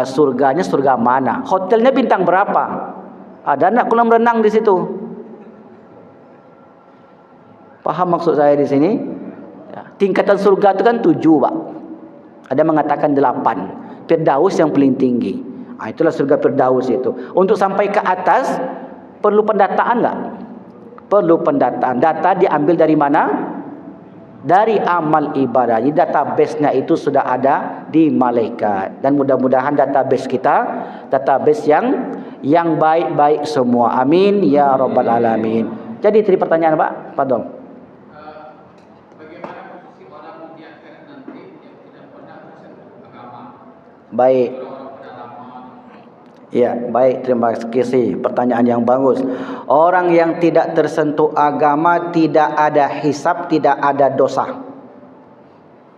surganya surga mana. Hotelnya bintang berapa? Ada nak kolam renang di situ? Paham maksud saya di sini? Tingkatan surga itu kan 7, Pak. Ada mengatakan 8. Firdaus yang paling tinggi. Itulah surga Firdaus itu. Untuk sampai ke atas perlu pendataan enggak? Perlu pendataan. Data diambil dari mana? Dari amal ibadah. Jadi database-nya itu sudah ada di malaikat. Dan mudah-mudahan database kita database yang baik-baik semua. Amin ya rabbal alamin. Jadi tadi pertanyaan, Pak, pardon. Bagaimana posisi orang di akhirat nanti yang tidak pernah tersentuh agama? Baik. Ya, baik, terima kasih. Pertanyaan yang bagus. Orang yang tidak tersentuh agama, tidak ada hisab, tidak ada dosa.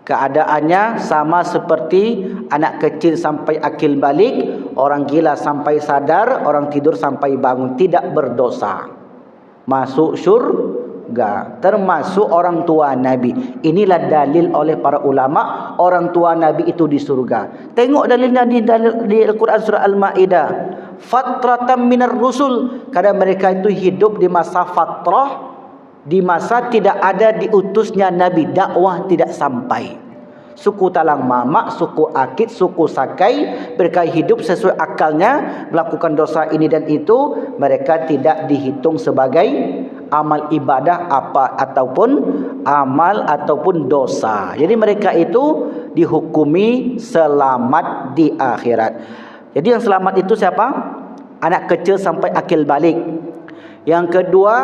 Keadaannya sama seperti anak kecil sampai akil balik, orang gila sampai sadar, orang tidur sampai bangun, tidak berdosa. Masuk surga, termasuk orang tua Nabi. Inilah dalil oleh para ulama, orang tua Nabi itu di surga. Tengok dalilnya di Al-Quran surah Al-Ma'idah. Fatratan minar rusul, karena mereka itu hidup di masa fatrah, di masa tidak ada diutusnya Nabi, dakwah tidak sampai. Suku Talang Mamak, suku Akid, suku Sakai, mereka hidup sesuai akalnya, melakukan dosa ini dan itu, mereka tidak dihitung sebagai amal ibadah apa ataupun amal ataupun dosa. Jadi mereka itu dihukumi selamat di akhirat. Jadi yang selamat itu siapa? Anak kecil sampai akil balik. Yang kedua,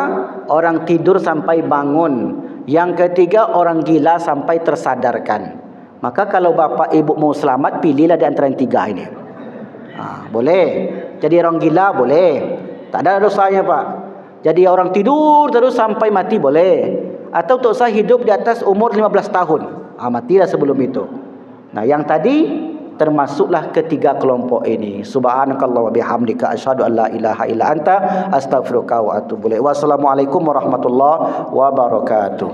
orang tidur sampai bangun. Yang ketiga, orang gila sampai tersadarkan. Maka kalau bapak ibu mau selamat, pilihlah di antara yang 3 ini. Boleh. Jadi orang gila boleh. Tak ada dosanya, Pak. Jadi orang tidur terus sampai mati boleh. Atau tak usah hidup di atas umur 15 tahun. Matilah sebelum itu. Nah, yang tadi termasuklah ketiga kelompok ini. Subhanakallah wa bihamdika asyhadu an la ilaha illa anta astaghfiruka wa atubu ilaik. Wassalamualaikum warahmatullahi wabarakatuh.